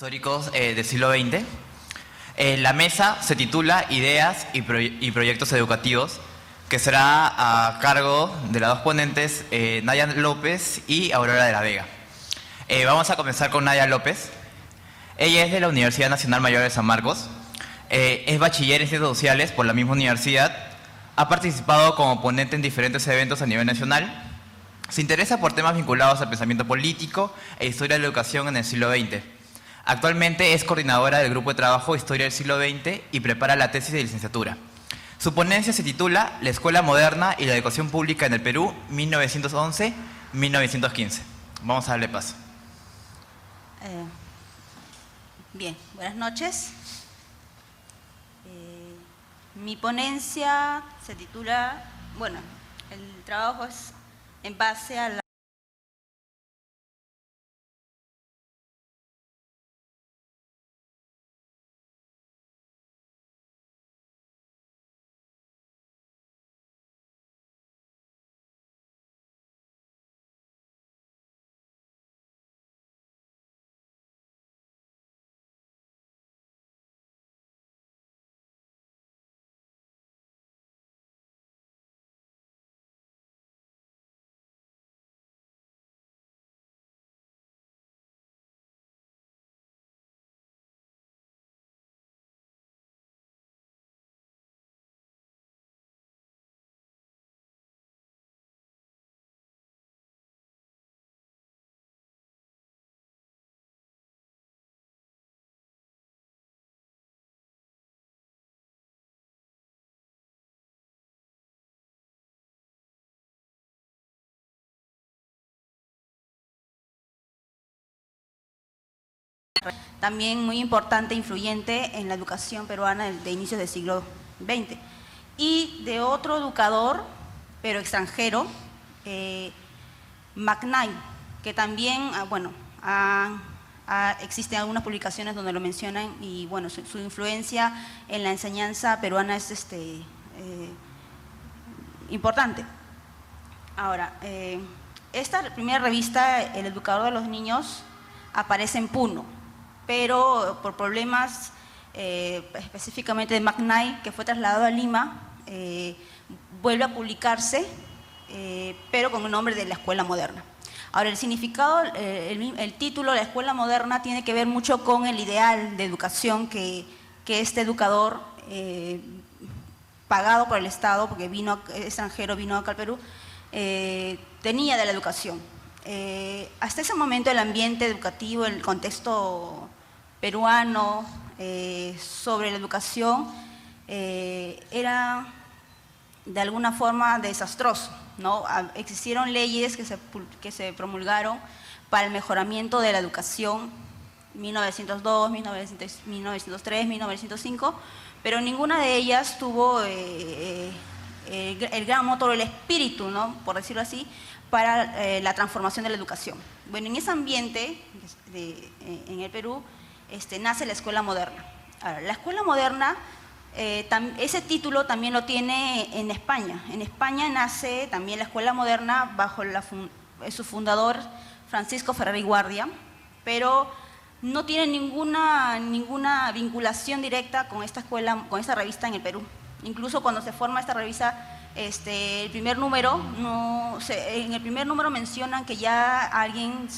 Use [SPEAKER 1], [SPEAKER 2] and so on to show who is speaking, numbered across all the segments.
[SPEAKER 1] históricos del siglo XX. La mesa se titula Ideas y Proyectos Educativos, que será a cargo de las dos ponentes, Nadia López y Aurora de la Vega. Vamos a comenzar con Nadia López. Ella es de la Universidad Nacional Mayor de San Marcos, es bachiller en Ciencias Sociales por la misma universidad, ha participado como ponente en diferentes eventos a nivel nacional, se interesa por temas vinculados al pensamiento político e historia de la educación en el siglo XX. Actualmente es coordinadora del grupo de trabajo Historia del siglo XX y prepara la tesis de licenciatura. Su ponencia se titula La Escuela Moderna y la Educación Pública en el Perú, 1911-1915. Vamos a darle paso.
[SPEAKER 2] Bien, buenas noches. Mi ponencia se titula, bueno, el trabajo es en base a la también muy importante e influyente en la educación peruana de inicios del siglo XX. Y de otro educador, pero extranjero, McKnight, que también, bueno, existen algunas publicaciones donde lo mencionan y bueno, su influencia en la enseñanza peruana es importante. Ahora, esta primera revista, El Educador de los Niños, aparece en Puno, pero por problemas específicamente de McKnight, que fue trasladado a Lima, vuelve a publicarse, pero con el nombre de La Escuela Moderna. Ahora, el significado, el título, La Escuela Moderna, tiene que ver mucho con el ideal de educación que este educador, pagado por el Estado, porque extranjero, vino acá al Perú, tenía de la educación. Hasta ese momento el ambiente educativo, el contexto peruano sobre la educación era de alguna forma desastroso, ¿no? Existieron leyes que se promulgaron para el mejoramiento de la educación, 1902, 1903, 1905, pero ninguna de ellas tuvo el gran motor, el espíritu, ¿no?, por decirlo así, para la transformación de la educación. Bueno, en ese ambiente, en el Perú, nace la Escuela Moderna. Ahora, la Escuela Moderna, ese título también lo tiene en España. En España nace también la Escuela Moderna bajo su fundador, Francisco Ferrer y Guardia, pero no tiene ninguna vinculación directa con esta escuela, con esta revista en el Perú. Incluso cuando se forma esta revista, el primer número, en el primer número mencionan que ya alguien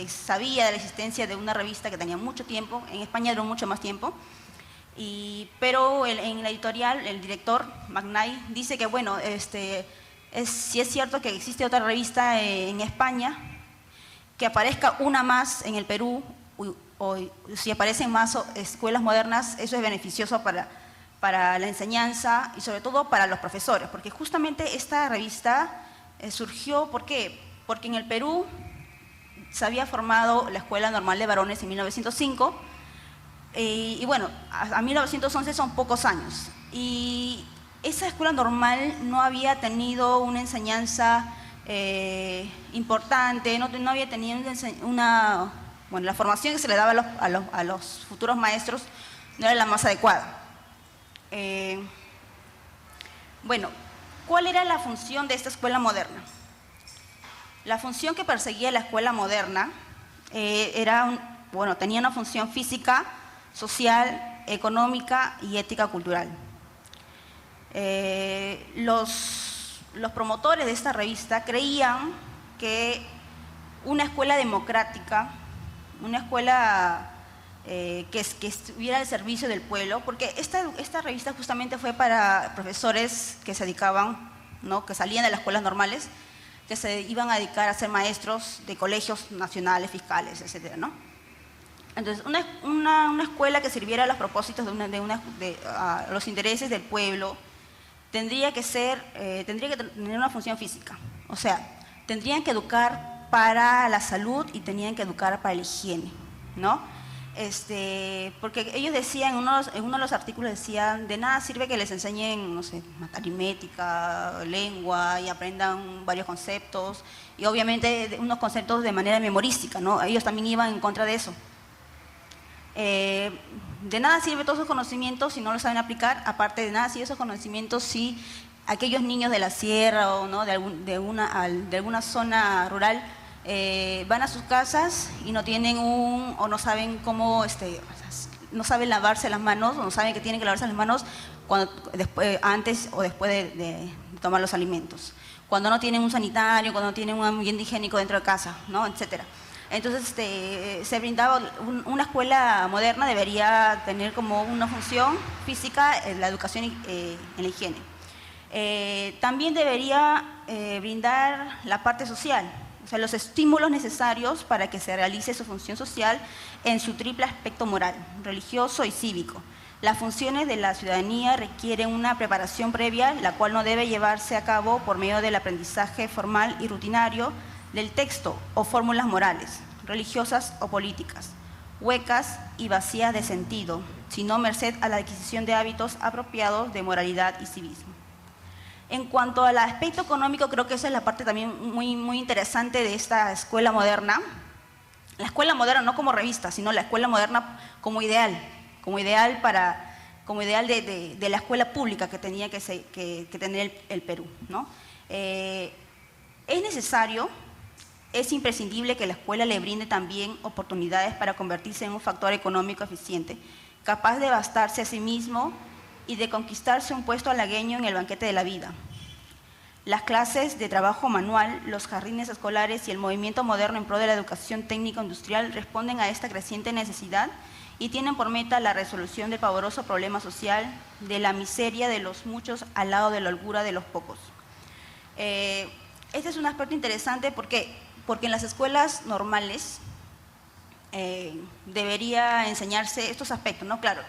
[SPEAKER 2] sabía de la existencia de una revista que tenía mucho tiempo, en España duró mucho más tiempo, pero en la editorial, el director, McKnight, dice que bueno, sí es cierto que existe otra revista en España, que aparezca una más en el Perú, o si aparecen más escuelas modernas, eso es beneficioso para la enseñanza y sobre todo para los profesores, porque justamente esta revista surgió, ¿por qué? Porque en el Perú se había formado la Escuela Normal de Varones en 1905 y bueno, a 1911 son pocos años y esa escuela normal no había tenido una enseñanza importante, no había tenido bueno, la formación que se le daba a los futuros maestros no era la más adecuada. Bueno, ¿cuál era la función de esta escuela moderna? La función que perseguía la escuela moderna era bueno, tenía una función física, social, económica y ética cultural. Los promotores de esta revista creían que una escuela democrática, una escuela que estuviera al servicio del pueblo, porque esta revista justamente fue para profesores que se dedicaban, ¿no?, que salían de las escuelas normales, que se iban a dedicar a ser maestros de colegios nacionales, fiscales, etcétera, ¿no? Entonces, una escuela que sirviera a los propósitos a los intereses del pueblo tendría que tener una función física. O sea, tendrían que educar para la salud y tenían que educar para la higiene, ¿no? Porque ellos decían, en uno de los artículos decían, de nada sirve que les enseñen, no sé, aritmética, lengua y aprendan varios conceptos, y obviamente unos conceptos de manera memorística, ¿no? Ellos también iban en contra de eso. De nada sirve todos esos conocimientos si no los saben aplicar. Aparte, de nada sirve esos conocimientos si aquellos niños de la sierra o, ¿no?, de alguna zona rural van a sus casas y no tienen o no saben cómo, no saben lavarse las manos, o no saben que tienen que lavarse las manos antes o después de tomar los alimentos. Cuando no tienen un sanitario, cuando no tienen un ambiente higiénico dentro de casa, ¿no?, etcétera. Entonces, se brindaba una escuela moderna, debería tener como una función física la educación en la higiene. También debería brindar la parte social, o sea, los estímulos necesarios para que se realice su función social en su triple aspecto moral, religioso y cívico. Las funciones de la ciudadanía requieren una preparación previa, la cual no debe llevarse a cabo por medio del aprendizaje formal y rutinario del texto o fórmulas morales, religiosas o políticas, huecas y vacías de sentido, sino merced a la adquisición de hábitos apropiados de moralidad y civismo. En cuanto al aspecto económico, creo que esa es la parte también muy, muy interesante de esta escuela moderna. La escuela moderna no como revista, sino la escuela moderna como ideal de la escuela pública que tenía que tener el Perú, ¿no? Es necesario, es imprescindible que la escuela le brinde también oportunidades para convertirse en un factor económico eficiente, capaz de bastarse a sí mismo y de conquistarse un puesto halagueño en el banquete de la vida. Las clases de trabajo manual, los jardines escolares y el movimiento moderno en pro de la educación técnico-industrial responden a esta creciente necesidad y tienen por meta la resolución del pavoroso problema social de la miseria de los muchos al lado de la holgura de los pocos. Este es un aspecto interesante porque en las escuelas normales debería enseñarse estos aspectos, ¿no? Claro,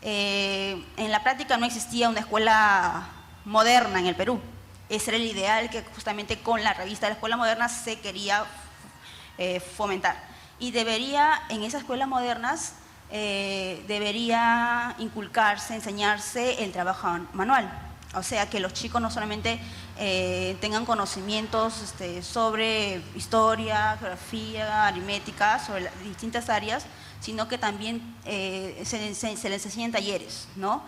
[SPEAKER 2] en la práctica no existía una escuela moderna en el Perú. Ese era el ideal que justamente con la revista de la Escuela Moderna se quería fomentar. Y debería, en esas escuelas modernas, debería inculcarse, enseñarse el trabajo manual. O sea, que los chicos no solamente tengan conocimientos sobre historia, geografía, aritmética, sobre las distintas áreas, sino que también se les enseñen talleres, ¿no?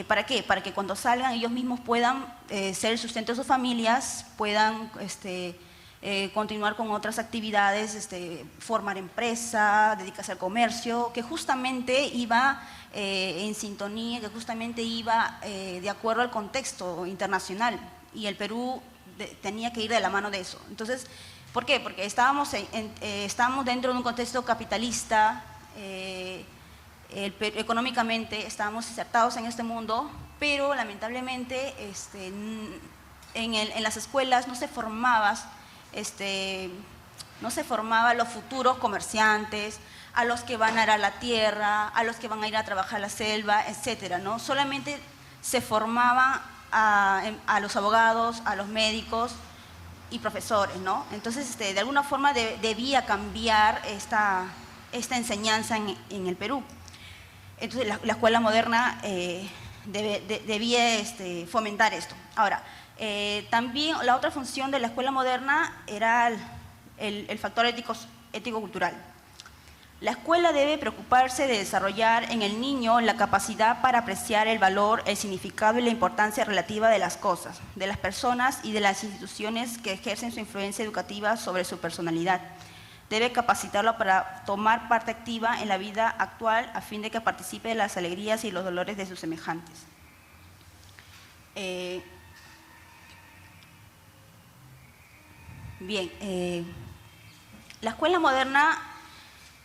[SPEAKER 2] ¿Para qué? Para que cuando salgan ellos mismos puedan ser el sustento de sus familias, puedan continuar con otras actividades, formar empresa, dedicarse al comercio, que justamente iba en sintonía, que justamente iba de acuerdo al contexto internacional, y el Perú tenía que ir de la mano de eso. Entonces, ¿por qué? Porque estábamos dentro de un contexto capitalista, económicamente estábamos insertados en este mundo, pero lamentablemente en las escuelas no se formaban los futuros comerciantes, a los que van a arar la tierra, a los que van a ir a trabajar a la selva, etcétera, ¿no? Solamente se formaba a los abogados, a los médicos y profesores, ¿no? Entonces, de alguna forma debía cambiar esta enseñanza en el Perú. Entonces, la escuela moderna debía fomentar esto. Ahora, también la otra función de la escuela moderna era el factor ético-cultural. La escuela debe preocuparse de desarrollar en el niño la capacidad para apreciar el valor, el significado y la importancia relativa de las cosas, de las personas y de las instituciones que ejercen su influencia educativa sobre su personalidad. debe capacitarlo para tomar parte activa en la vida actual a fin de que participe de las alegrías y los dolores de sus semejantes. La escuela moderna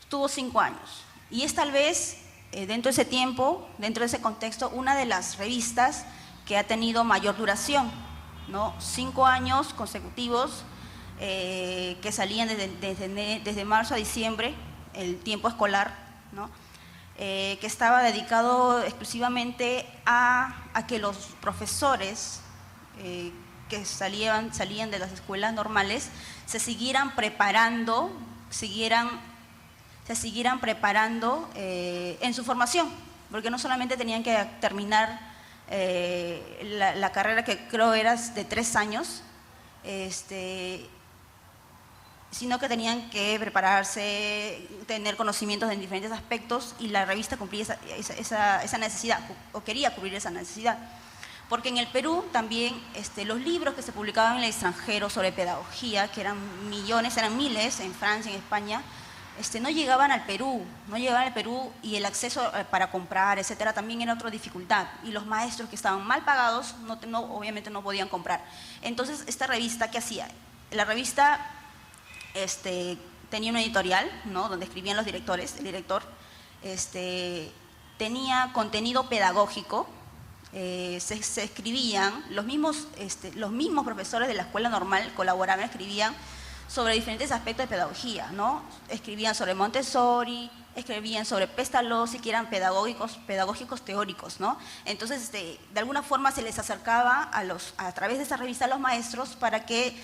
[SPEAKER 2] tuvo 5 años y es tal vez, dentro de ese tiempo, dentro de ese contexto, una de las revistas que ha tenido mayor duración, ¿no? 5 años consecutivos que salían desde marzo a diciembre, el tiempo escolar, ¿no? Que estaba dedicado exclusivamente a que los profesores que salían de las escuelas normales se siguieran preparando, en su formación, porque no solamente tenían que terminar la carrera, que creo era de 3 años, sino que tenían que prepararse, tener conocimientos en diferentes aspectos, y la revista cumplía esa necesidad, o quería cubrir esa necesidad. Porque en el Perú también los libros que se publicaban en el extranjero sobre pedagogía, que eran millones, eran miles en Francia, en España, no llegaban al Perú, y el acceso para comprar, etcétera, también era otra dificultad, y los maestros que estaban mal pagados obviamente no podían comprar. Entonces, esta revista, ¿qué hacía? La revista tenía una editorial, ¿no?, donde escribían los directores. El director tenía contenido pedagógico, se escribían, los mismos profesores de la escuela normal colaboraban, escribían sobre diferentes aspectos de pedagogía, ¿no? Escribían sobre Montessori, escribían sobre Pestalozzi, que eran pedagógicos teóricos, ¿no? Entonces, de alguna forma se les acercaba a través de esa revista a los maestros para que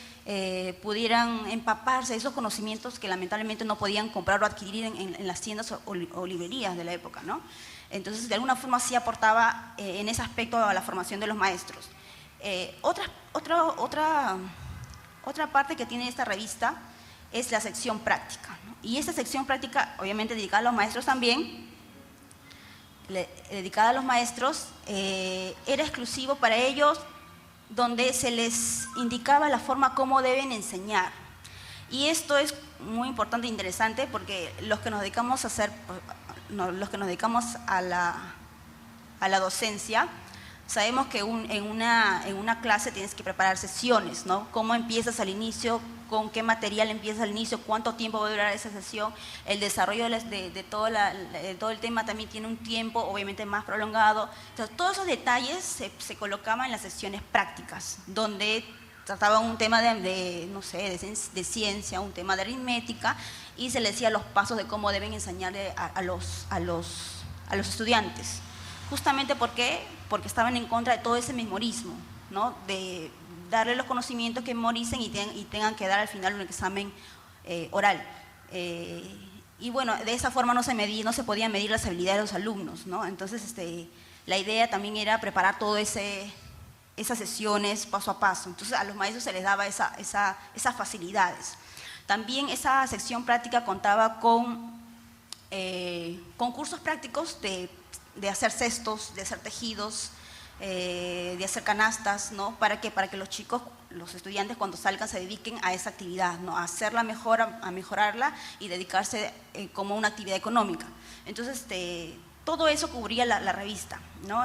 [SPEAKER 2] pudieran empaparse de esos conocimientos que lamentablemente no podían comprar o adquirir en las tiendas o librerías de la época, ¿no? Entonces, de alguna forma sí aportaba en ese aspecto a la formación de los maestros. Otra parte que tiene esta revista es la sección práctica, ¿no? Y esta sección práctica, obviamente dedicada a los maestros también, era exclusivo para ellos, donde se les indicaba la forma como deben enseñar. Y esto es muy importante e interesante, porque los que nos dedicamos a la docencia, sabemos que en una clase tienes que preparar sesiones, ¿no? ¿Cómo empiezas al inicio? ¿Con qué material empiezas al inicio? ¿Cuánto tiempo va a durar esa sesión? El desarrollo de todo el tema también tiene un tiempo obviamente más prolongado. Entonces, todos esos detalles se colocaban en las sesiones prácticas, donde trataban un tema de ciencia, un tema de aritmética, y se les decía los pasos de cómo deben enseñarle a los estudiantes. Justamente porque estaban en contra de todo ese memorismo, ¿no? De darle los conocimientos que memoricen y tengan que dar al final un examen oral. Y bueno, de esa forma no se podían medir las habilidades de los alumnos, ¿no? Entonces, la idea también era preparar todas esas sesiones paso a paso. Entonces, a los maestros se les daba esas facilidades. También esa sección práctica contaba con cursos prácticos de hacer cestos, de hacer tejidos, de hacer canastas, ¿no? Para que los chicos, los estudiantes, cuando salgan se dediquen a esa actividad, ¿no? A hacerla mejor, a mejorarla y dedicarse como una actividad económica. Entonces, todo eso cubría la revista, ¿no?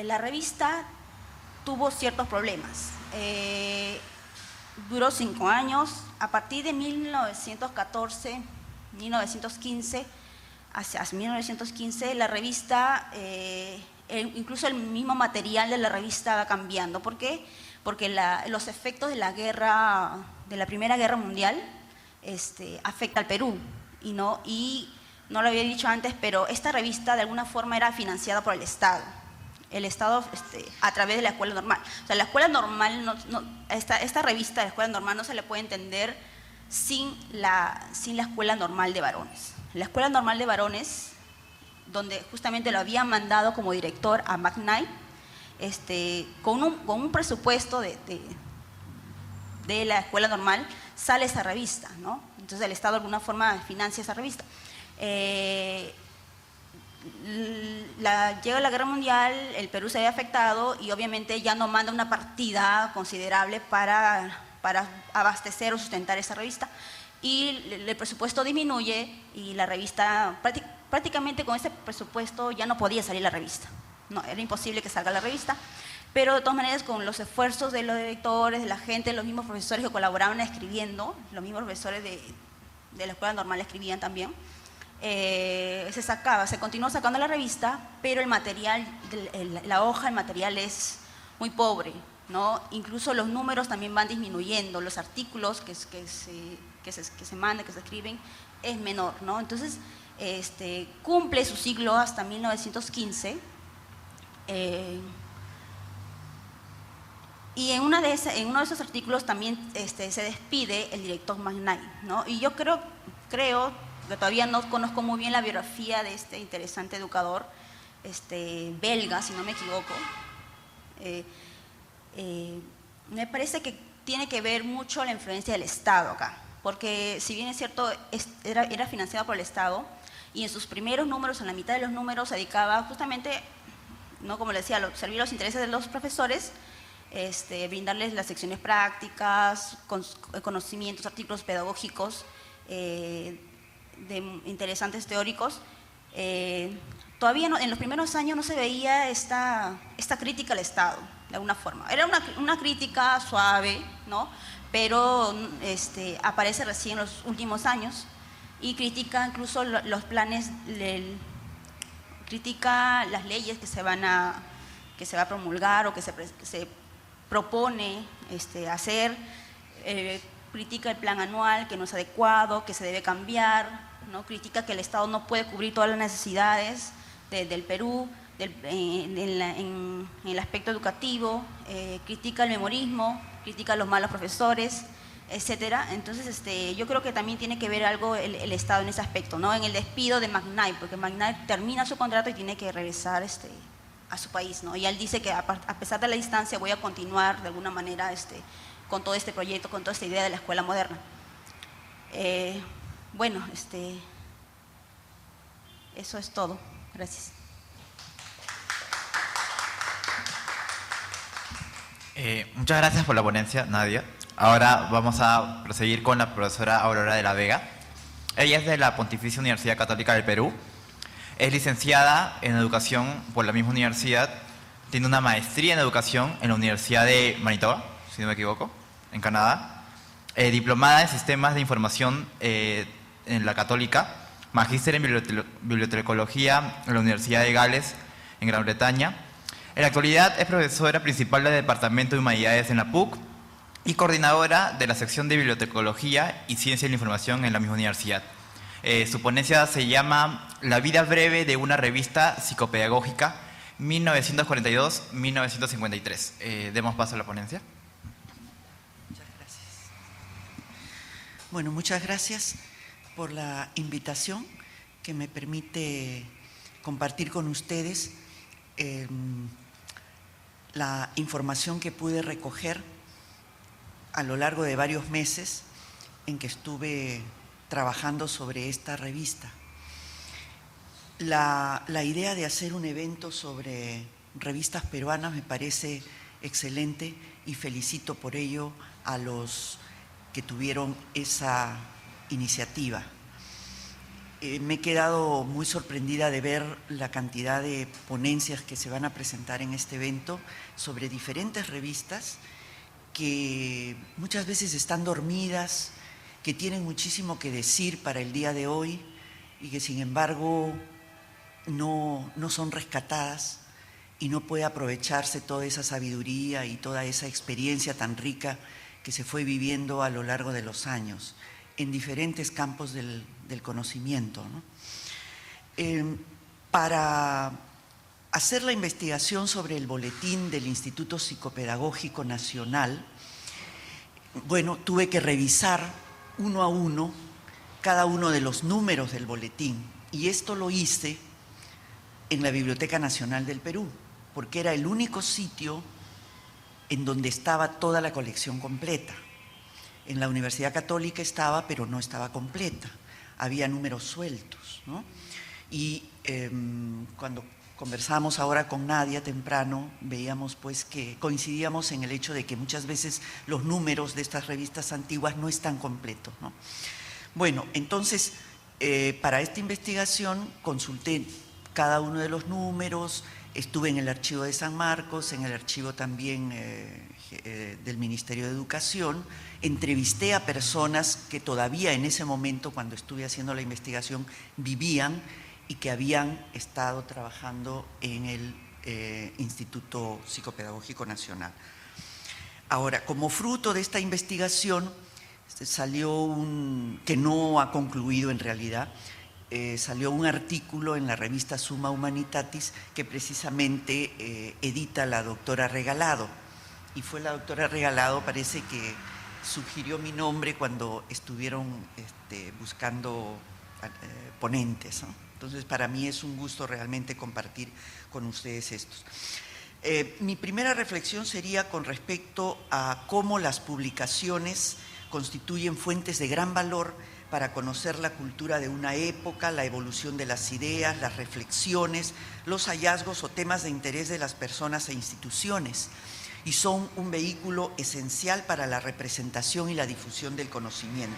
[SPEAKER 2] La revista tuvo ciertos problemas. Duró 5 años. A partir de 1914, 1915, hacia 1915, la revista, incluso el mismo material de la revista va cambiando. ¿Por qué? Porque los efectos de la Primera Guerra Mundial afecta al Perú. Y no lo había dicho antes, pero esta revista de alguna forma era financiada por el Estado. El Estado a través de la escuela normal. O sea, la escuela normal, esta revista de la escuela normal no se le puede entender sin la escuela normal de varones. La escuela normal de varones, donde justamente lo habían mandado como director a McKnight, con un presupuesto de la escuela normal, sale esa revista, ¿no? Entonces el Estado de alguna forma financia esa revista. Llega la Guerra Mundial, el Perú se ve afectado y obviamente ya no manda una partida considerable para para abastecer o sustentar esa revista. Y el presupuesto disminuye y la revista, prácticamente con ese presupuesto ya no podía salir la revista. No, era imposible que salga la revista. Pero de todas maneras, con los esfuerzos de los directores, de la gente, los mismos profesores que colaboraban escribiendo, los mismos profesores de la escuela normal escribían también, se continuó sacando la revista, pero el material, la hoja, el material es muy pobre, ¿no? Incluso los números también van disminuyendo, los artículos que se mandan, que se escriben, es menor, ¿no? Entonces, cumple su siglo hasta 1915, y en uno de esos artículos también se despide el director Magnay, ¿no? Y yo creo que todavía no conozco muy bien la biografía de este interesante educador, belga, si no me equivoco. Me parece que tiene que ver mucho la influencia del Estado acá, porque si bien es cierto, era financiado por el Estado, y en sus primeros números, en la mitad de los números, se dedicaba justamente, ¿no?, como le decía, a servir los intereses de los profesores, brindarles las secciones prácticas, conocimientos, artículos pedagógicos, de interesantes teóricos. Todavía en los primeros años no se veía esta crítica al Estado, de alguna forma. Era una crítica suave, ¿no? Pero aparece recién en los últimos años y critica incluso los planes, critica las leyes que se va a promulgar o que se propone hacer, critica el plan anual que no es adecuado, que se debe cambiar, ¿no? Critica que el Estado no puede cubrir todas las necesidades del Perú en el aspecto educativo, critica el memorismo, critica a los malos profesores, etcétera. Entonces, yo creo que también tiene que ver algo el Estado en ese aspecto, ¿no? En el despido de Magnay, porque Magnay termina su contrato y tiene que regresar a su país, ¿no? Y él dice que a pesar de la distancia voy a continuar de alguna manera con todo este proyecto, con toda esta idea de la escuela moderna. Bueno, eso es todo. Gracias.
[SPEAKER 1] Muchas gracias por la ponencia, Nadia. Ahora vamos a proseguir con la profesora Aurora de la Vega. Ella es de la Pontificia Universidad Católica del Perú. Es licenciada en Educación por la misma universidad. Tiene una maestría en Educación en la Universidad de Manitoba, si no me equivoco, en Canadá. Diplomada en Sistemas de Información en la Católica. Magíster en Bibliotecología en la Universidad de Gales, en Gran Bretaña. En la actualidad es profesora principal del Departamento de Humanidades en la PUC y coordinadora de la sección de Bibliotecología y Ciencia de la Información en la misma universidad. Su ponencia se llama La vida breve de una revista psicopedagógica, 1942-1953. Demos paso a la ponencia.
[SPEAKER 3] Muchas gracias. Bueno, muchas gracias por la invitación que me permite compartir con ustedes la información que pude recoger a lo largo de varios meses en que estuve trabajando sobre esta revista. La idea de hacer un evento sobre revistas peruanas me parece excelente y felicito por ello a los que tuvieron esa iniciativa. Me he quedado muy sorprendida de ver la cantidad de ponencias que se van a presentar en este evento sobre diferentes revistas que muchas veces están dormidas, que tienen muchísimo que decir para el día de hoy y que sin embargo no son rescatadas y no puede aprovecharse toda esa sabiduría y toda esa experiencia tan rica que se fue viviendo a lo largo de los años en diferentes campos del conocimiento, ¿no? Para hacer la investigación sobre el boletín del Instituto Psicopedagógico Nacional, bueno, tuve que revisar uno a uno cada uno de los números del boletín, y esto lo hice en la Biblioteca Nacional del Perú, porque era el único sitio en donde estaba toda la colección completa. En la Universidad Católica estaba, pero no estaba completa, había números sueltos, ¿no? Y cuando conversábamos ahora con Nadia temprano, veíamos pues que coincidíamos en el hecho de que muchas veces los números de estas revistas antiguas no están completos, ¿no? Bueno, entonces, para esta investigación consulté cada uno de los números, estuve en el archivo de San Marcos, en el archivo también del Ministerio de Educación, entrevisté a personas que todavía en ese momento, cuando estuve haciendo la investigación, vivían y que habían estado trabajando en el Instituto Psicopedagógico Nacional. Ahora, como fruto de esta investigación, salió que no ha concluido en realidad, salió un artículo en la revista Summa Humanitatis que precisamente edita la doctora Regalado. Y fue la doctora Regalado, parece que sugirió mi nombre cuando estuvieron buscando ponentes, ¿no? Entonces, para mí es un gusto realmente compartir con ustedes estos. Mi primera reflexión sería con respecto a cómo las publicaciones constituyen fuentes de gran valor para conocer la cultura de una época, la evolución de las ideas, las reflexiones, los hallazgos o temas de interés de las personas e instituciones, y son un vehículo esencial para la representación y la difusión del conocimiento.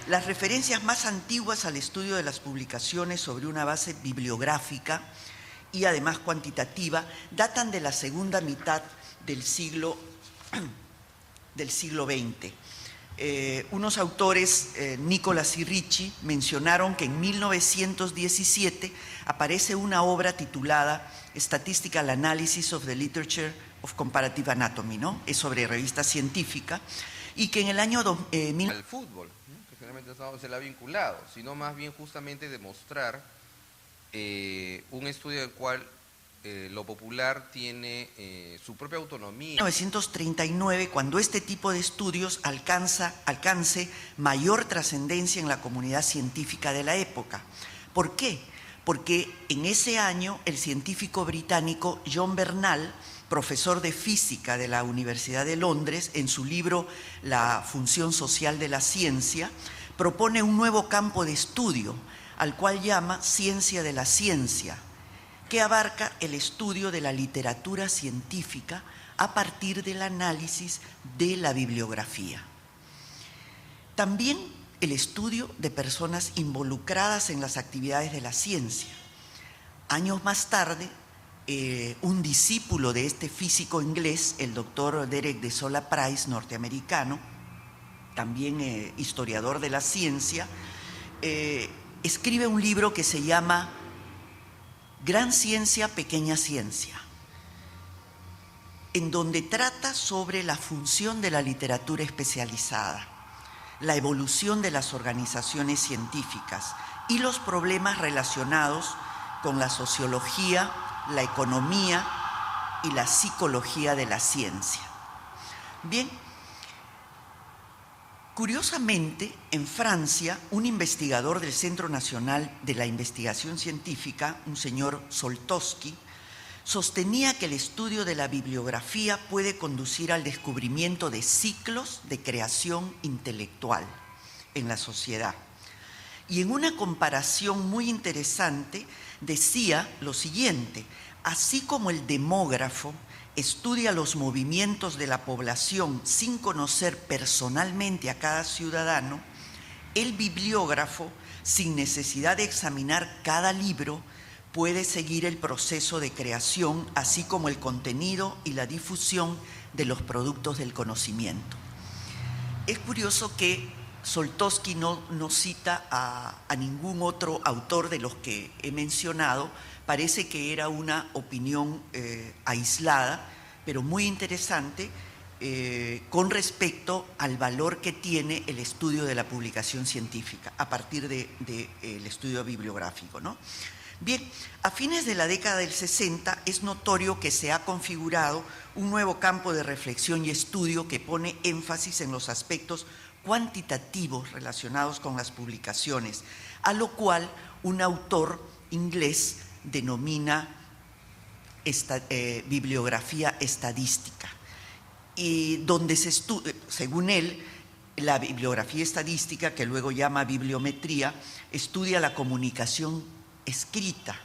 [SPEAKER 3] Las referencias más antiguas al estudio de las publicaciones sobre una base bibliográfica y además cuantitativa datan de la segunda mitad del siglo XX. Unos autores, Nicolas y Ricci, mencionaron que en 1917 aparece una obra titulada Statistical Analysis of the Literature of Comparative Anatomy, ¿no? Es sobre revista científica, y que en el año
[SPEAKER 4] al fútbol, ¿no? Que generalmente se le ha vinculado, sino más bien justamente demostrar un estudio del cual lo popular tiene su propia autonomía.
[SPEAKER 3] En 1939, cuando este tipo de estudios alcance mayor trascendencia en la comunidad científica de la época. ¿Por qué? Porque en ese año el científico británico John Bernal, profesor de física de la Universidad de Londres, en su libro La función social de la ciencia, propone un nuevo campo de estudio, al cual llama ciencia de la ciencia, que abarca el estudio de la literatura científica a partir del análisis de la bibliografía. También el estudio de personas involucradas en las actividades de la ciencia. Años más tarde, un discípulo de este físico inglés, el doctor Derek de Sola Price, norteamericano, también historiador de la ciencia, escribe un libro que se llama Gran Ciencia, Pequeña Ciencia, en donde trata sobre la función de la literatura especializada, la evolución de las organizaciones científicas y los problemas relacionados con la sociología, la economía y la psicología de la ciencia. Bien, curiosamente, en Francia, un investigador del Centro Nacional de la Investigación Científica, un señor Soltowski, sostenía que el estudio de la bibliografía puede conducir al descubrimiento de ciclos de creación intelectual en la sociedad. Y en una comparación muy interesante decía lo siguiente: así como el demógrafo estudia los movimientos de la población sin conocer personalmente a cada ciudadano, el bibliógrafo, sin necesidad de examinar cada libro, puede seguir el proceso de creación, así como el contenido y la difusión de los productos del conocimiento. Es curioso que Soltowski no cita a ningún otro autor de los que he mencionado. Parece que era una opinión aislada, pero muy interesante con respecto al valor que tiene el estudio de la publicación científica a partir del estudio bibliográfico, ¿no? Bien, a fines de la década del 60 es notorio que se ha configurado un nuevo campo de reflexión y estudio que pone énfasis en los aspectos cuantitativos relacionados con las publicaciones, a lo cual un autor inglés denomina bibliografía estadística, y donde se estudia, según él, la bibliografía estadística, que luego llama bibliometría, estudia la comunicación escrita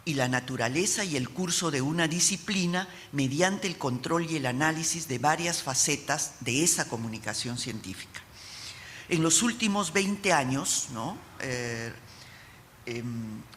[SPEAKER 3] y la naturaleza y el curso de una disciplina mediante el control y el análisis de varias facetas de esa comunicación científica. En los últimos 20 años, ¿no?,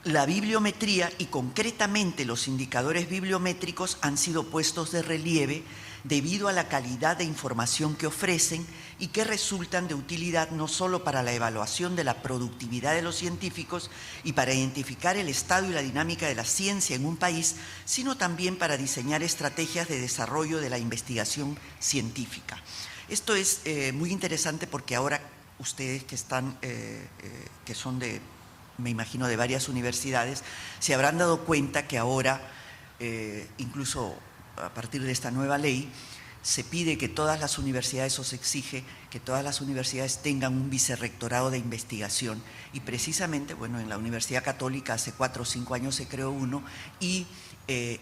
[SPEAKER 3] la bibliometría y concretamente los indicadores bibliométricos han sido puestos de relieve debido a la calidad de información que ofrecen y que resultan de utilidad no solo para la evaluación de la productividad de los científicos y para identificar el estado y la dinámica de la ciencia en un país, sino también para diseñar estrategias de desarrollo de la investigación científica. Esto es muy interesante porque ahora ustedes que están, que son de, me imagino, de varias universidades, se habrán dado cuenta que ahora, incluso a partir de esta nueva ley, se pide que todas las universidades, o se exige que todas las universidades tengan un vicerrectorado de investigación. Y precisamente, bueno, en la Universidad Católica hace 4 o 5 años se creó uno y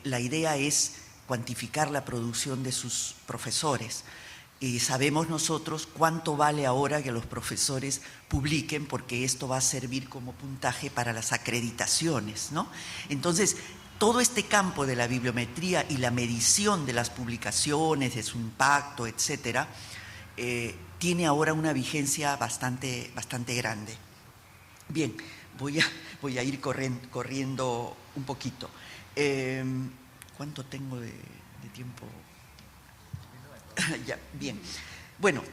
[SPEAKER 3] la idea es cuantificar la producción de sus profesores. Y sabemos nosotros cuánto vale ahora que los profesores publiquen, porque esto va a servir como puntaje para las acreditaciones, ¿no? Entonces, todo este campo de la bibliometría y la medición de las publicaciones, de su impacto, etcétera, tiene ahora una vigencia bastante grande. Bien, voy a ir corriendo un poquito. ¿Cuánto tengo de tiempo? Ya, bien. Bueno,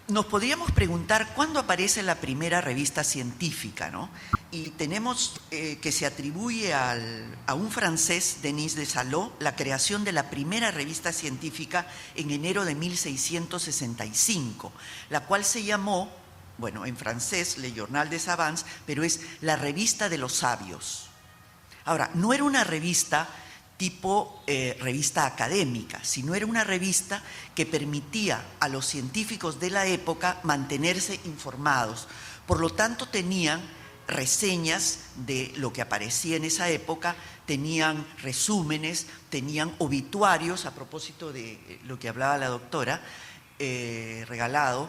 [SPEAKER 3] nos podríamos preguntar cuándo aparece la primera revista científica, ¿no? Y tenemos que se atribuye a un francés, Denis Desallo, la creación de la primera revista científica en enero de 1665, la cual se llamó, bueno, en francés, Le Journal des Savants, pero es la revista de los sabios. Ahora, no era una revista tipo revista académica, sino era una revista que permitía a los científicos de la época mantenerse informados. Por lo tanto, tenían reseñas de lo que aparecía en esa época, tenían resúmenes, tenían obituarios, a propósito de lo que hablaba la doctora Regalado,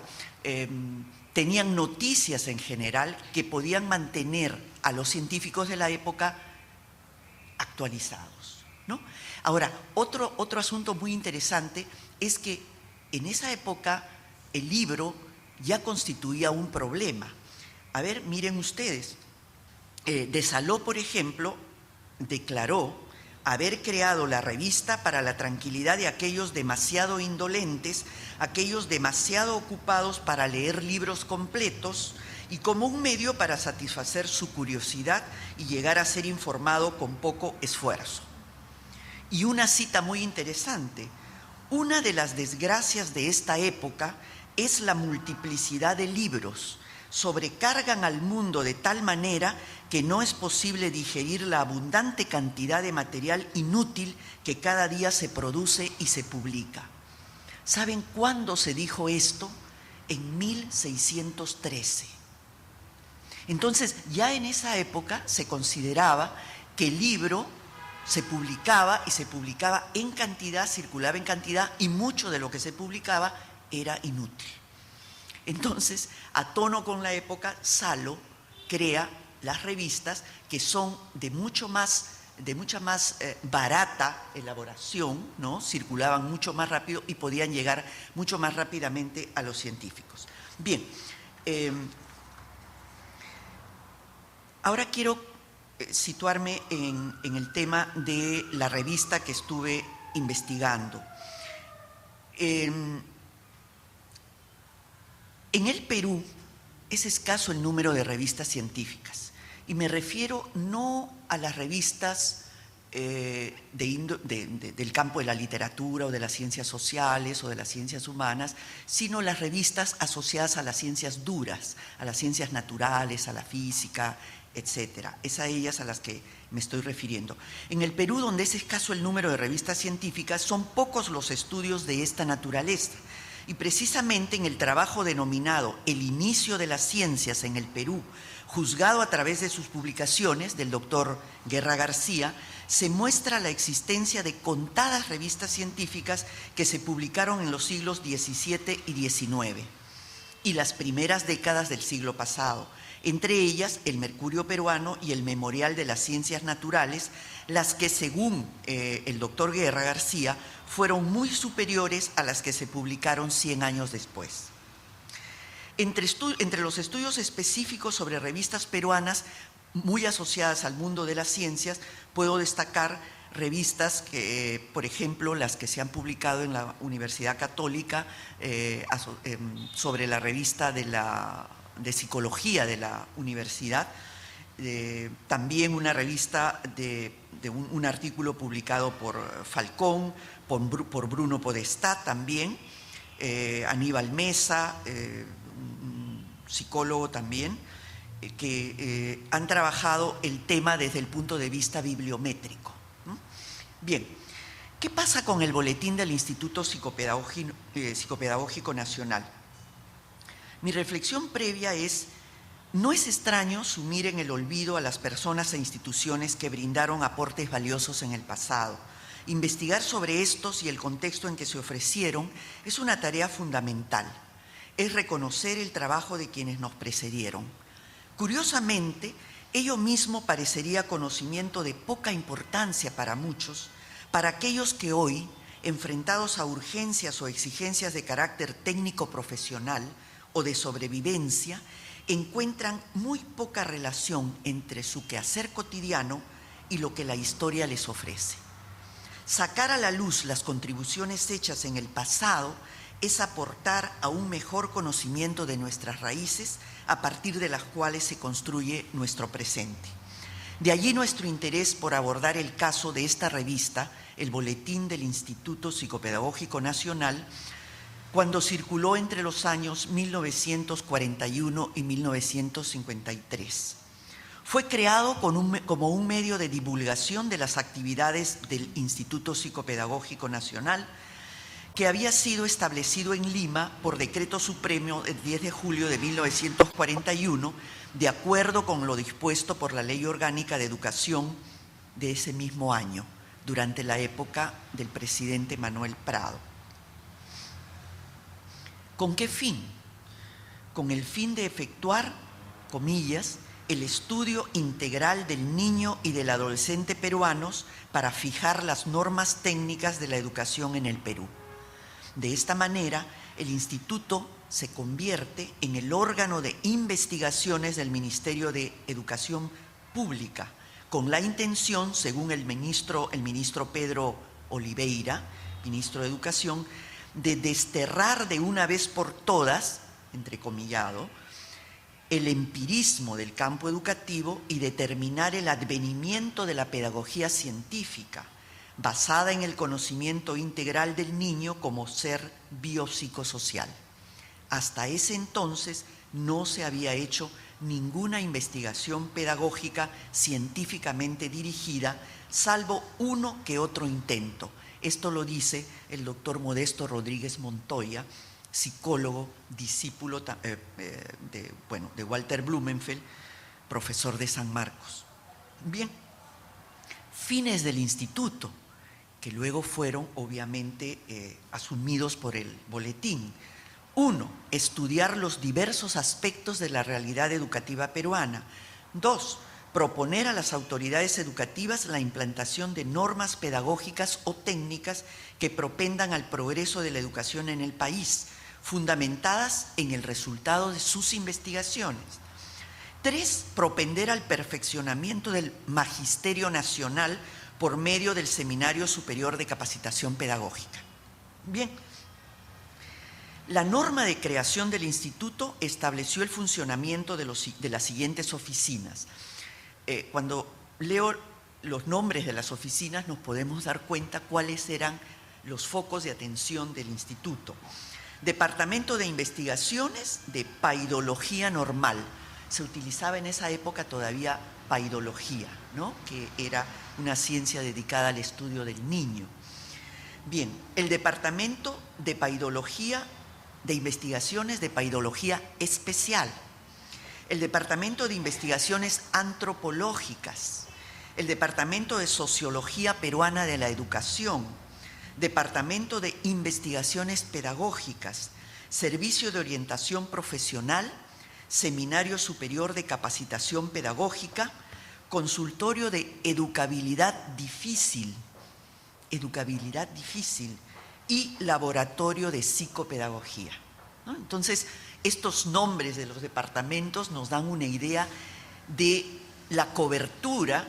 [SPEAKER 3] tenían noticias en general que podían mantener a los científicos de la época actualizados, ¿no? Ahora, otro asunto muy interesante es que en esa época el libro ya constituía un problema. A ver, miren ustedes, Desallo, por ejemplo, declaró haber creado la revista para la tranquilidad de aquellos demasiado indolentes, aquellos demasiado ocupados para leer libros completos y como un medio para satisfacer su curiosidad y llegar a ser informado con poco esfuerzo. Y una cita muy interesante: una de las desgracias de esta época es la multiplicidad de libros. Sobrecargan al mundo de tal manera que no es posible digerir la abundante cantidad de material inútil que cada día se produce y se publica. ¿Saben cuándo se dijo esto? En 1613. Entonces, ya en esa época se consideraba que el libro se publicaba y se publicaba en cantidad, circulaba en cantidad, y mucho de lo que se publicaba era inútil. Entonces, a tono con la época, Salo crea las revistas que son de mucha más barata elaboración, ¿no? Circulaban mucho más rápido y podían llegar mucho más rápidamente a los científicos. Bien, ahora quiero situarme en el tema de la revista que estuve investigando. En el Perú es escaso el número de revistas científicas, y me refiero no a las revistas del campo de la literatura o de las ciencias sociales o de las ciencias humanas, sino las revistas asociadas a las ciencias duras, a las ciencias naturales, a la física, etcétera. Es a ellas a las que me estoy refiriendo. En el Perú, donde es escaso el número de revistas científicas, son pocos los estudios de esta naturaleza. Y precisamente en el trabajo denominado El inicio de las ciencias en el Perú, juzgado a través de sus publicaciones, del doctor Guerra García, se muestra la existencia de contadas revistas científicas que se publicaron en los siglos XVII y XIX y las primeras décadas del siglo pasado. entre ellas el Mercurio Peruano y el Memorial de las Ciencias Naturales, las que según el doctor Guerra García fueron muy superiores a las que se publicaron 100 años después. Entre los estudios específicos sobre revistas peruanas muy asociadas al mundo de las ciencias, puedo destacar revistas que, por ejemplo, las que se han publicado en la Universidad Católica sobre la revista de Psicología de la Universidad, también una revista un artículo publicado por Falcón, por Bruno Podestá también, Aníbal Mesa, psicólogo también, que han trabajado el tema desde el punto de vista bibliométrico. Bien, ¿qué pasa con el boletín del Instituto Psicopedagógico Nacional? Mi reflexión previa es: no es extraño sumir en el olvido a las personas e instituciones que brindaron aportes valiosos en el pasado. Investigar sobre estos y el contexto en que se ofrecieron es una tarea fundamental. Es reconocer el trabajo de quienes nos precedieron. Curiosamente, ello mismo parecería conocimiento de poca importancia para muchos, para aquellos que hoy, enfrentados a urgencias o exigencias de carácter técnico-profesional o de sobrevivencia, encuentran muy poca relación entre su quehacer cotidiano y lo que la historia les ofrece. Sacar a la luz las contribuciones hechas en el pasado es aportar a un mejor conocimiento de nuestras raíces, a partir de las cuales se construye nuestro presente. De allí nuestro interés por abordar el caso de esta revista, el Boletín del Instituto Psicopedagógico Nacional, cuando circuló entre los años 1941 y 1953. Fue creado como un medio de divulgación de las actividades del Instituto Psicopedagógico Nacional, que había sido establecido en Lima por decreto supremo el 10 de julio de 1941, de acuerdo con lo dispuesto por la Ley Orgánica de Educación de ese mismo año, durante la época del presidente Manuel Prado. ¿Con qué fin? Con el fin de efectuar, comillas, el estudio integral del niño y del adolescente peruanos para fijar las normas técnicas de la educación en el Perú. De esta manera, el instituto se convierte en el órgano de investigaciones del Ministerio de Educación Pública, con la intención, según el ministro Pedro Oliveira, ministro de Educación, de desterrar de una vez por todas, entrecomillado, el empirismo del campo educativo y determinar el advenimiento de la pedagogía científica, basada en el conocimiento integral del niño como ser biopsicosocial. Hasta ese entonces no se había hecho ninguna investigación pedagógica científicamente dirigida, salvo uno que otro intento. Esto lo dice el doctor Modesto Rodríguez Montoya, psicólogo, discípulo de Walter Blumenfeld, profesor de San Marcos. Bien, fines del instituto, que luego fueron obviamente asumidos por el boletín. 1. Estudiar los diversos aspectos de la realidad educativa peruana. 2. Proponer a las autoridades educativas la implantación de normas pedagógicas o técnicas que propendan al progreso de la educación en el país, fundamentadas en el resultado de sus investigaciones. 3. Propender al perfeccionamiento del Magisterio Nacional por medio del Seminario Superior de Capacitación Pedagógica. Bien, la norma de creación del instituto estableció el funcionamiento de las siguientes oficinas. Cuando leo los nombres de las oficinas nos podemos dar cuenta cuáles eran los focos de atención del instituto. Departamento de Investigaciones de Paidología Normal. Se utilizaba en esa época todavía paidología, ¿no?, que era una ciencia dedicada al estudio del niño. Bien, el Departamento de Paidología, de Investigaciones de Paidología Especial, el Departamento de Investigaciones Antropológicas, el Departamento de Sociología Peruana de la Educación, Departamento de Investigaciones Pedagógicas, Servicio de Orientación Profesional, Seminario Superior de Capacitación Pedagógica, Consultorio de Educabilidad Difícil y Laboratorio de Psicopedagogía, ¿no? Entonces, estos nombres de los departamentos nos dan una idea de la cobertura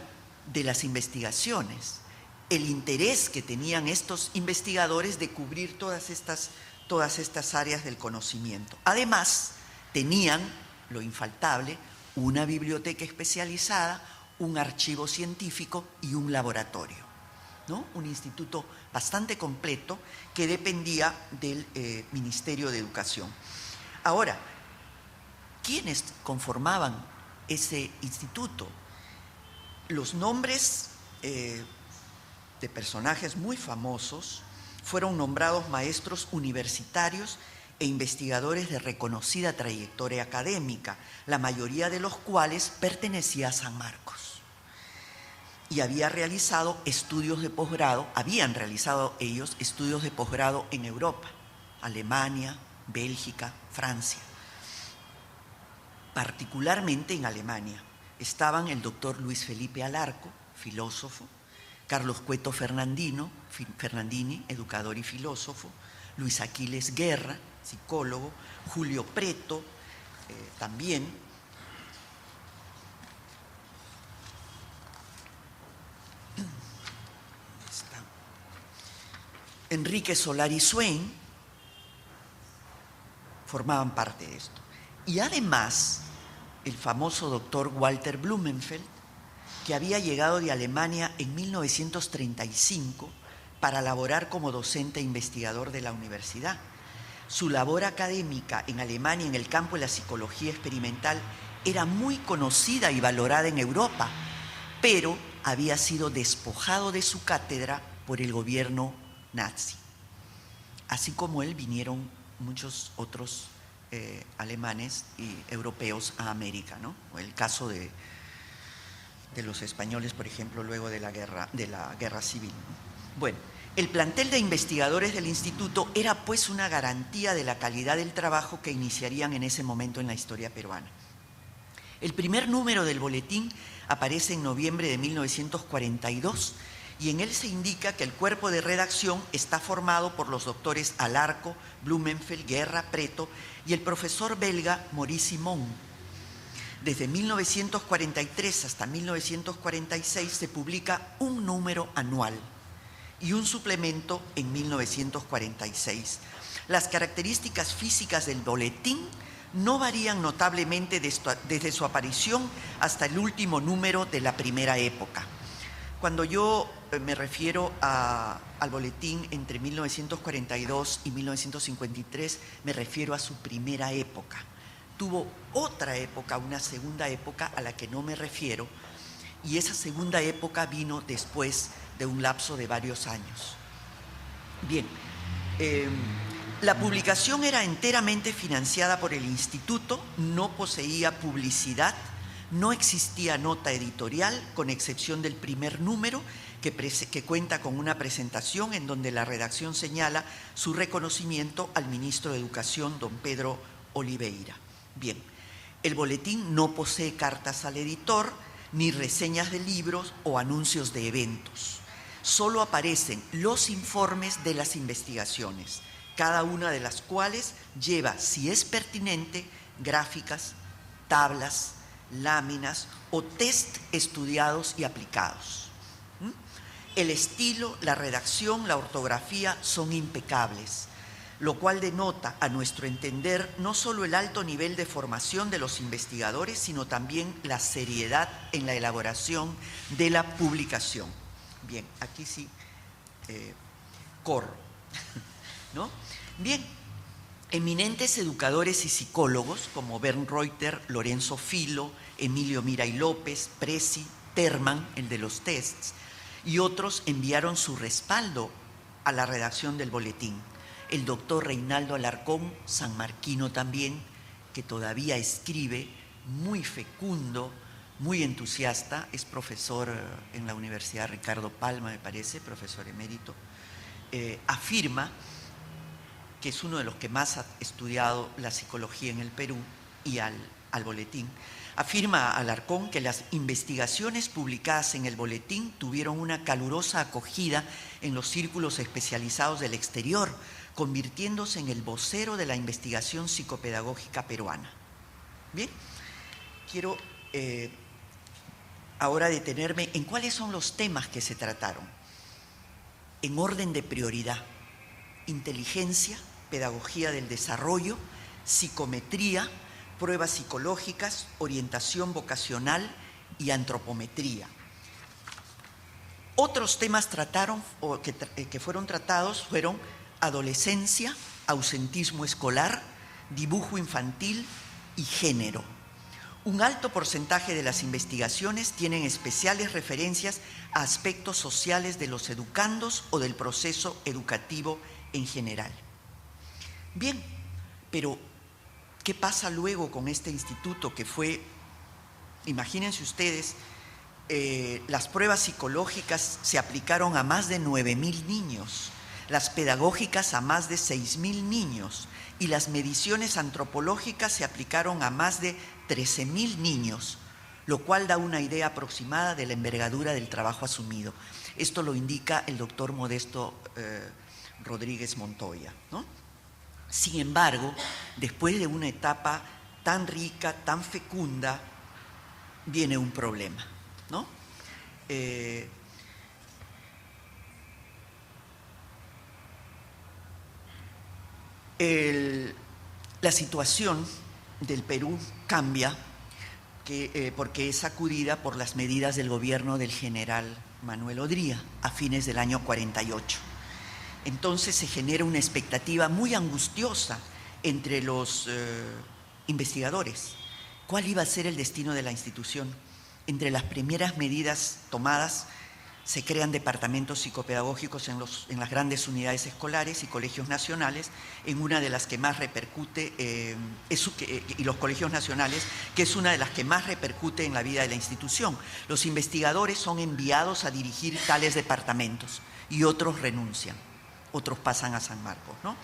[SPEAKER 3] de las investigaciones, el interés que tenían estos investigadores de cubrir todas estas áreas del conocimiento. Además, tenían, lo infaltable, una biblioteca especializada, un archivo científico y un laboratorio, ¿no? Un instituto bastante completo que dependía del Ministerio de Educación. Ahora, ¿quiénes conformaban ese instituto? Los nombres de personajes muy famosos fueron nombrados maestros universitarios e investigadores de reconocida trayectoria académica, la mayoría de los cuales pertenecía a San Marcos. Y habían realizado ellos estudios de posgrado en Europa, Alemania, Bélgica, Francia. Particularmente en Alemania estaban el doctor Luis Felipe Alarco, filósofo, Carlos Cueto Fernandini, educador y filósofo, Luis Aquiles Guerra, psicólogo, Julio Preto, también. Enrique Solari Swain formaban parte de esto. Y además, el famoso doctor Walter Blumenfeld, que había llegado de Alemania en 1935 para laborar como docente e investigador de la universidad. Su labor académica en Alemania en el campo de la psicología experimental era muy conocida y valorada en Europa, pero había sido despojado de su cátedra por el gobierno nazi. Así como él, vinieron muchos otros alemanes y europeos a América, ¿no? El caso de los españoles, por ejemplo, luego de la guerra civil. Bueno, el plantel de investigadores del instituto era pues una garantía de la calidad del trabajo que iniciarían en ese momento en la historia peruana. El primer número del boletín aparece en noviembre de 1942 y en él se indica que el cuerpo de redacción está formado por los doctores Alarco, Blumenfeld, Guerra, Preto y el profesor belga Maurice Simon. Desde 1943 hasta 1946 se publica un número anual y un suplemento en 1946. Las características físicas del boletín no varían notablemente desde su aparición hasta el último número de la primera época. Cuando yo me refiero al boletín entre 1942 y 1953, me refiero a su primera época. Tuvo otra época, una segunda época a la que no me refiero, y esa segunda época vino después de un lapso de varios años. Bien, la publicación era enteramente financiada por el instituto, no poseía publicidad, no existía nota editorial, con excepción del primer número, que cuenta con una presentación en donde la redacción señala su reconocimiento al ministro de Educación, don Pedro Oliveira. Bien, el boletín no posee cartas al editor, ni reseñas de libros o anuncios de eventos. Solo aparecen los informes de las investigaciones, cada una de las cuales lleva, si es pertinente, gráficas, tablas, láminas o test estudiados y aplicados. El estilo, la redacción, la ortografía son impecables, lo cual denota, a nuestro entender, no solo el alto nivel de formación de los investigadores, sino también la seriedad en la elaboración de la publicación. Bien, aquí sí corro, ¿no? Bien, eminentes educadores y psicólogos como Bernd Reuter, Lorenzo Filo, Emilio Miray López, Presi, Terman, el de los tests, y otros enviaron su respaldo a la redacción del boletín. El doctor Reinaldo Alarcón, sanmarquino también, que todavía escribe, muy fecundo, muy entusiasta, es profesor en la Universidad Ricardo Palma, me parece, profesor emérito, afirma que es uno de los que más ha estudiado la psicología en el Perú y al al boletín, afirma Alarcón que las investigaciones publicadas en el boletín tuvieron una calurosa acogida en los círculos especializados del exterior, convirtiéndose en el vocero de la investigación psicopedagógica peruana. Bien, quiero ahora detenerme en cuáles son los temas que se trataron. En orden de prioridad: inteligencia, pedagogía del desarrollo, psicometría, pruebas psicológicas, orientación vocacional y antropometría. Otros temas que fueron tratados fueron adolescencia, ausentismo escolar, dibujo infantil y género. Un alto porcentaje de las investigaciones tienen especiales referencias a aspectos sociales de los educandos o del proceso educativo en general. Bien, pero ¿qué pasa luego con este instituto que fue, imagínense ustedes, las pruebas psicológicas se aplicaron a más de 9.000 niños, las pedagógicas a más de 6.000 niños y las mediciones antropológicas se aplicaron a más de 13.000 niños, lo cual da una idea aproximada de la envergadura del trabajo asumido. Esto lo indica el doctor Modesto Rodríguez Montoya, ¿no? Sin embargo, después de una etapa tan rica, tan fecunda, viene un problema, ¿no? La situación del Perú cambia porque es sacudida por las medidas del gobierno del general Manuel Odría a fines del año 48. Entonces se genera una expectativa muy angustiosa entre los investigadores. ¿Cuál iba a ser el destino de la institución? Entre las primeras medidas tomadas se crean departamentos psicopedagógicos en las grandes unidades escolares y colegios nacionales, en una de las que más repercute, y los colegios nacionales, que es una de las que más repercute en la vida de la institución. Los investigadores son enviados a dirigir tales departamentos y otros renuncian, otros pasan a San Marcos, ¿no?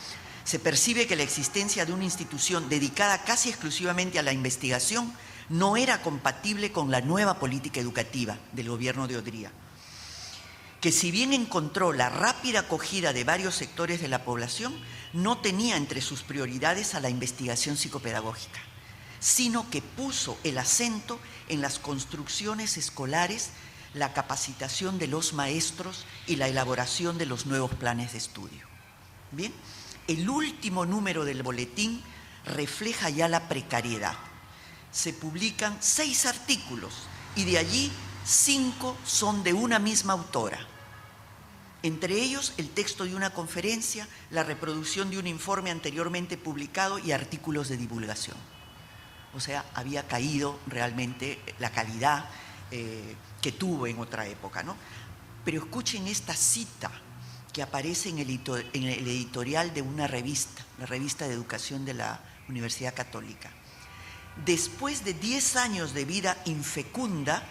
[SPEAKER 3] Se percibe que la existencia de una institución dedicada casi exclusivamente a la investigación no era compatible con la nueva política educativa del gobierno de Odría, que si bien encontró la rápida acogida de varios sectores de la población, no tenía entre sus prioridades a la investigación psicopedagógica, sino que puso el acento en las construcciones escolares, la capacitación de los maestros y la elaboración de los nuevos planes de estudio. Bien, el último número del boletín refleja ya la precariedad. Se publican 6 artículos y de allí 5 son de una misma autora. Entre ellos, el texto de una conferencia, la reproducción de un informe anteriormente publicado y artículos de divulgación. O sea, había caído realmente la calidad que tuvo en otra época, ¿no? Pero escuchen esta cita que aparece en el editorial de una revista, la revista de educación de la Universidad Católica. Después de 10 años de vida infecunda,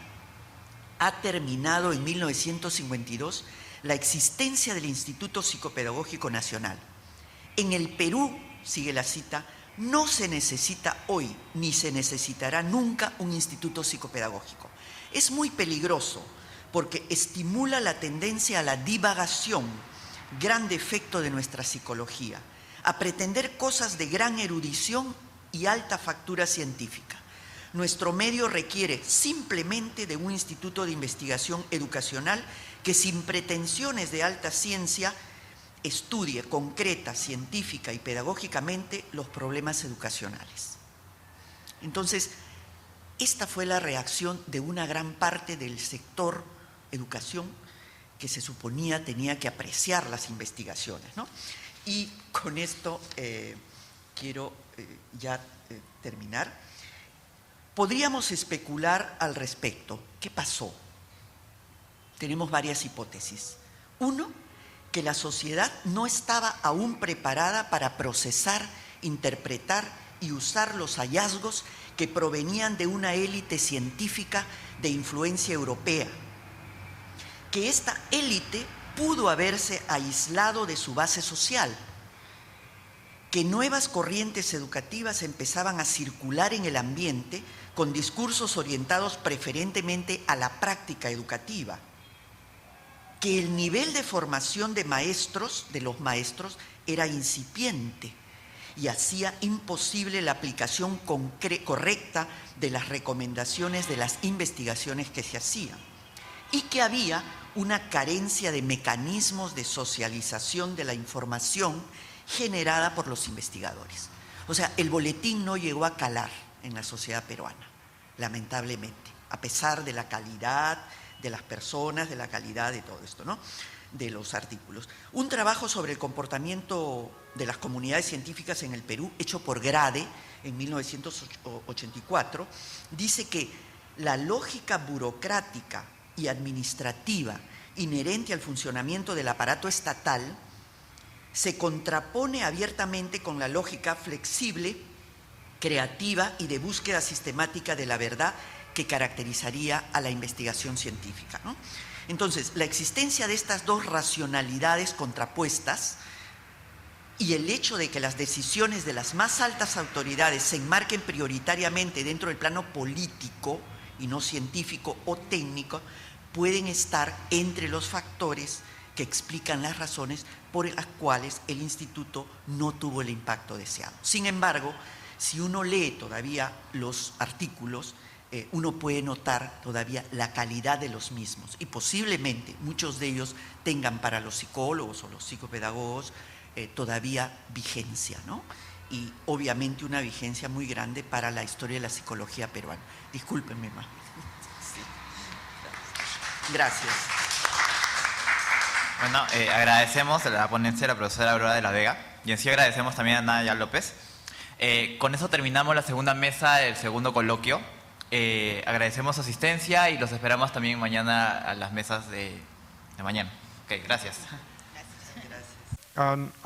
[SPEAKER 3] ha terminado en 1952 la existencia del Instituto Psicopedagógico Nacional. En el Perú, sigue la cita, no se necesita hoy ni se necesitará nunca un instituto psicopedagógico. Es muy peligroso porque estimula la tendencia a la divagación, gran defecto de nuestra psicología, a pretender cosas de gran erudición y alta factura científica. Nuestro medio requiere simplemente de un instituto de investigación educacional que sin pretensiones de alta ciencia estudie concreta, científica y pedagógicamente los problemas educacionales. Entonces, esta fue la reacción de una gran parte del sector educación que se suponía tenía que apreciar las investigaciones, ¿no? Y con esto quiero terminar. Podríamos especular al respecto. ¿Qué pasó? Tenemos varias hipótesis. Uno, que la sociedad no estaba aún preparada para procesar, interpretar y usar los hallazgos que provenían de una élite científica de influencia europea. Que esta élite pudo haberse aislado de su base social, que nuevas corrientes educativas empezaban a circular en el ambiente con discursos orientados preferentemente a la práctica educativa, que el nivel de formación de los maestros, era incipiente y hacía imposible la aplicación correcta de las recomendaciones de las investigaciones que se hacían, y que había una carencia de mecanismos de socialización de la información generada por los investigadores. O sea, el boletín no llegó a calar en la sociedad peruana, lamentablemente, a pesar de la calidad de las personas, de la calidad de todo esto, ¿no?, de los artículos. Un trabajo sobre el comportamiento de las comunidades científicas en el Perú, hecho por Grade en 1984, dice que la lógica burocrática y administrativa inherente al funcionamiento del aparato estatal se contrapone abiertamente con la lógica flexible, creativa y de búsqueda sistemática de la verdad que caracterizaría a la investigación científica, ¿no? Entonces, la existencia de estas dos racionalidades contrapuestas y el hecho de que las decisiones de las más altas autoridades se enmarquen prioritariamente dentro del plano político y no científico o técnico, pueden estar entre los factores que explican las razones por las cuales el instituto no tuvo el impacto deseado. Sin embargo, si uno lee todavía los artículos, uno puede notar todavía la calidad de los mismos, y posiblemente muchos de ellos tengan para los psicólogos o los psicopedagogos todavía vigencia, ¿no? Y obviamente una vigencia muy grande para la historia de la psicología peruana. Discúlpenme más. Sí. Gracias.
[SPEAKER 1] Bueno, agradecemos a la ponencia de la profesora Aurora de la Vega, y en sí agradecemos también a Naya López. Con eso terminamos la segunda mesa del segundo coloquio. Agradecemos su asistencia y los esperamos también mañana a las mesas de mañana. Ok, gracias.
[SPEAKER 3] Gracias.